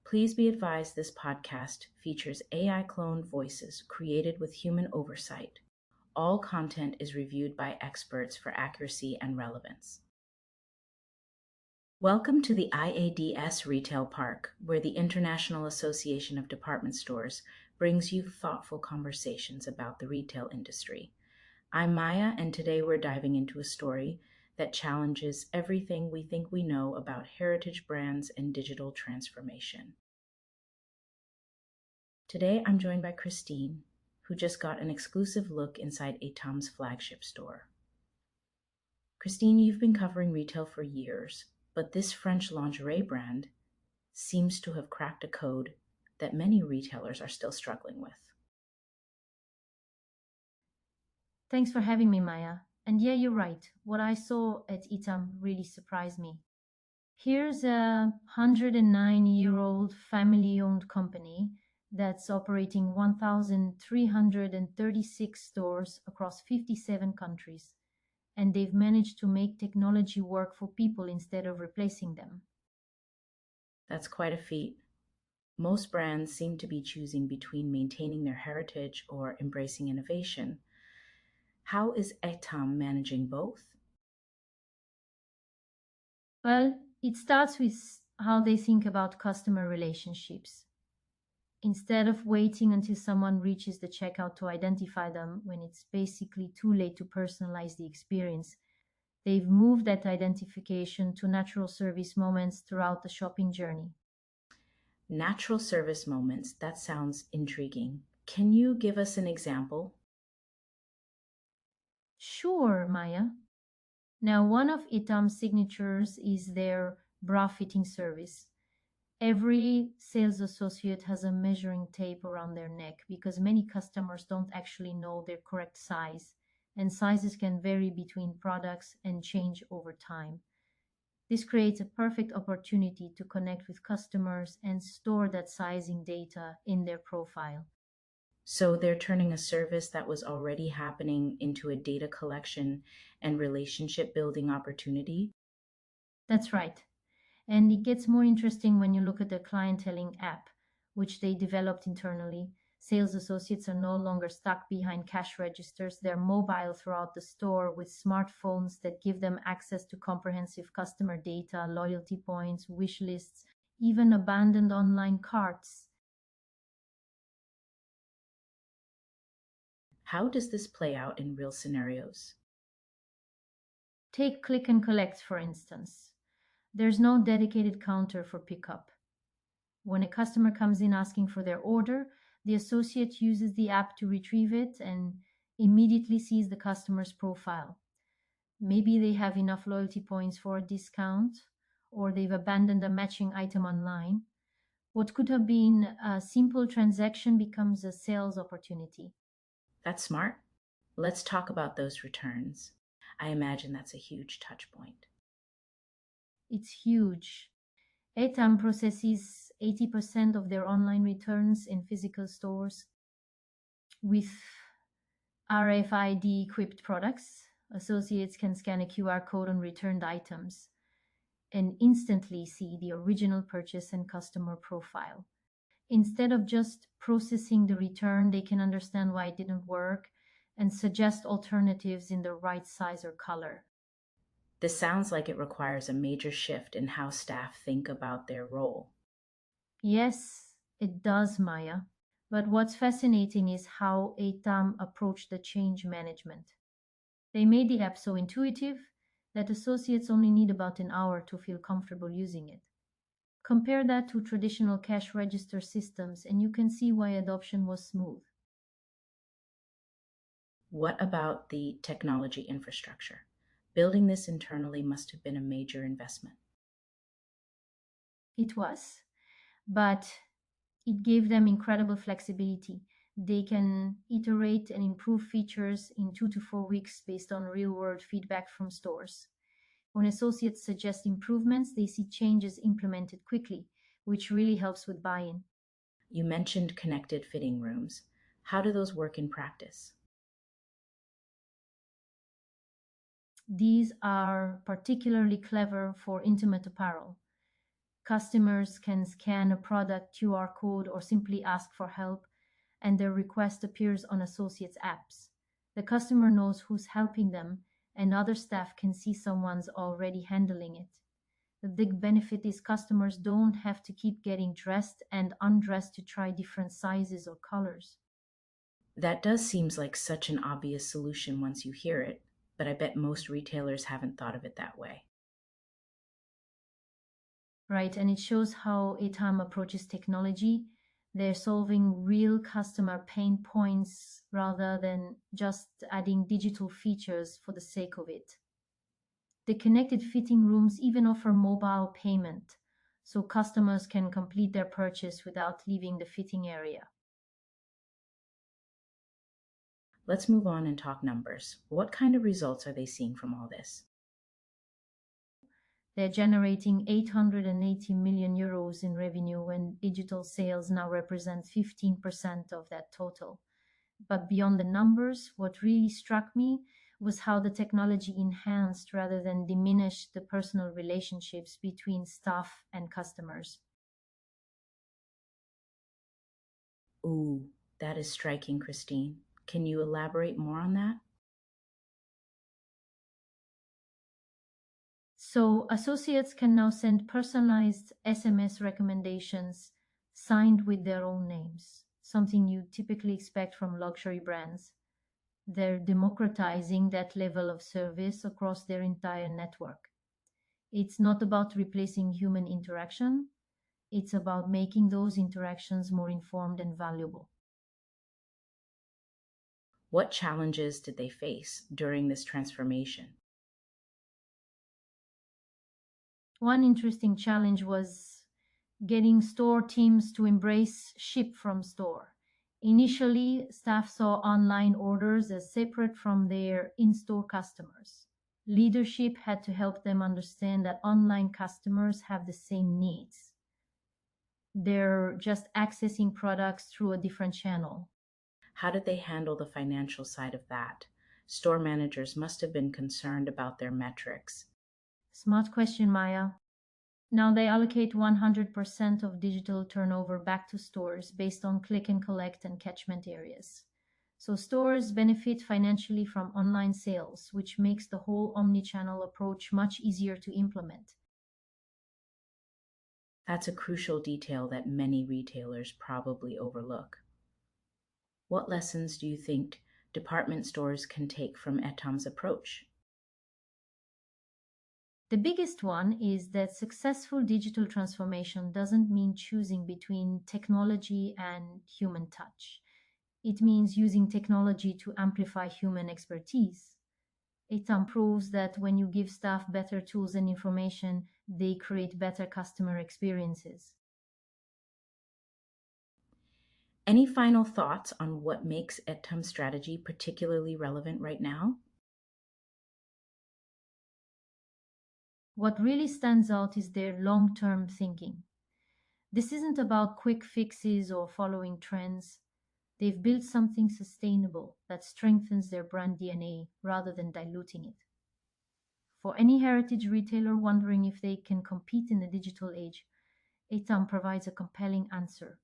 Please be advised this podcast features AI cloned voices created with human oversight. All content is reviewed by experts for accuracy and relevance. Welcome to the IADS Retail Park, where the International Association of Department Stores brings you thoughtful conversations about the retail industry. I'm Maya, and today we're diving into a story that challenges everything we think we know about heritage brands and digital transformation. Today, I'm joined by Christine, who just got an exclusive look inside Etam's flagship store. Christine, you've been covering retail for years, but this French lingerie brand seems to have cracked a code that many retailers are still struggling with. Thanks for having me, Maya. And yeah, you're right. What I saw at Etam really surprised me. Here's a 109-year-old family-owned company that's operating 1,336 stores across 57 countries, and they've managed to make technology work for people instead of replacing them. That's quite a feat. Most brands seem to be choosing between maintaining their heritage or embracing innovation. How is Etam managing both? Well, it starts with how they think about customer relationships. Instead of waiting until someone reaches the checkout to identify them when it's basically too late to personalize the experience, they've moved that identification to natural service moments throughout the shopping journey. Natural service moments, that sounds intriguing. Can you give us an example? Sure, Maya. Now, one of Etam's signatures is their bra fitting service. Every sales associate has a measuring tape around their neck because many customers don't actually know their correct size, and sizes can vary between products and change over time. This creates a perfect opportunity to connect with customers and store that sizing data in their profile. So they're turning a service that was already happening into a data collection and relationship building opportunity. That's right. And it gets more interesting when you look at the clienteling app, which they developed internally. Sales associates are no longer stuck behind cash registers. They're mobile throughout the store with smartphones that give them access to comprehensive customer data, loyalty points, wish lists, even abandoned online carts. How does this play out in real scenarios? Take click and collect, for instance. There's no dedicated counter for pickup. When a customer comes in asking for their order, the associate uses the app to retrieve it and immediately sees the customer's profile. Maybe they have enough loyalty points for a discount, or they've abandoned a matching item online. What could have been a simple transaction becomes a sales opportunity. That's smart. Let's talk about those returns. I imagine that's a huge touch point. It's huge. Etam processes 80% of their online returns in physical stores with RFID equipped products. Associates can scan a QR code on returned items and instantly see the original purchase and customer profile. Instead of just processing the return, they can understand why it didn't work and suggest alternatives in the right size or color. This sounds like it requires a major shift in how staff think about their role. Yes, it does, Maya. But what's fascinating is how Etam approached the change management. They made the app so intuitive that associates only need about an hour to feel comfortable using it. Compare that to traditional cash register systems, and you can see why adoption was smooth. What about the technology infrastructure? Building this internally must have been a major investment. It was, but it gave them incredible flexibility. They can iterate and improve features in 2 to 4 weeks based on real world feedback from stores. When associates suggest improvements, they see changes implemented quickly, which really helps with buy in. You mentioned connected fitting rooms. How do those work in practice? These are particularly clever for intimate apparel. Customers can scan a product QR code or simply ask for help, and their request appears on associates' apps. The customer knows who's helping them, and other staff can see someone's already handling it. The big benefit is customers don't have to keep getting dressed and undressed to try different sizes or colors. That does seems like such an obvious solution once you hear it, but I bet most retailers haven't thought of it that way. Right? And it shows how Etam approaches technology. They're solving real customer pain points rather than just adding digital features for the sake of it. The connected fitting rooms even offer mobile payment, so customers can complete their purchase without leaving the fitting area. Let's move on and talk numbers. What kind of results are they seeing from all this? They're generating 880 million euros in revenue when digital sales now represent 15% of that total. But beyond the numbers, what really struck me was how the technology enhanced rather than diminished the personal relationships between staff and customers. Ooh, that is striking, Christine. Can you elaborate more on that? So, associates can now send personalized SMS recommendations signed with their own names, something you typically expect from luxury brands. They're democratizing that level of service across their entire network. It's not about replacing human interaction, it's about making those interactions more informed and valuable. What challenges did they face during this transformation? One interesting challenge was getting store teams to embrace ship from store. Initially, staff saw online orders as separate from their in store customers. Leadership had to help them understand that online customers have the same needs. They're just accessing products through a different channel. How did they handle the financial side of that? Store managers must have been concerned about their metrics. Smart question, Maya. Now they allocate 100% of digital turnover back to stores based on click and collect and catchment areas. So stores benefit financially from online sales, which makes the whole omnichannel approach much easier to implement. That's a crucial detail that many retailers probably overlook. What lessons do you think department stores can take from Etam's approach? The biggest one is that successful digital transformation doesn't mean choosing between technology and human touch. It means using technology to amplify human expertise. Etam proves that when you give staff better tools and information, they create better customer experiences. Any final thoughts on what makes Etam's strategy particularly relevant right now? What really stands out is their long term thinking. This isn't about quick fixes or following trends. They've built something sustainable that strengthens their brand DNA rather than diluting it. For any heritage retailer wondering if they can compete in the digital age, Etam provides a compelling answer.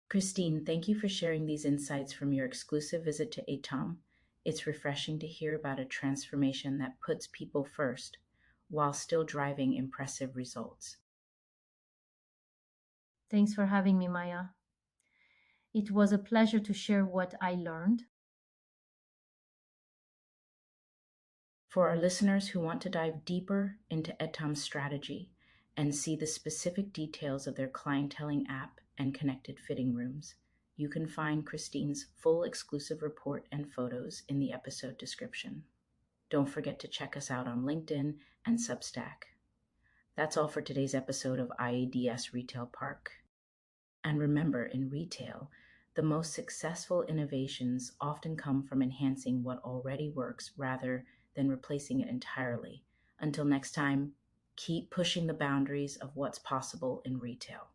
Christine, thank you for sharing these insights from your exclusive visit to Etam. It's refreshing to hear about a transformation that puts people first while still driving impressive results. Thanks for having me, Maya. It was a pleasure to share what I learned. For our listeners who want to dive deeper into Etam's strategy and see the specific details of their clienteling app and connected fitting rooms, you can find Christine's full exclusive report and photos in the episode description. Don't forget to check us out on LinkedIn and Substack. That's all for today's episode of IADS Retail Park. And remember, in retail, the most successful innovations often come from enhancing what already works rather than replacing it entirely. Until next time, keep pushing the boundaries of what's possible in retail.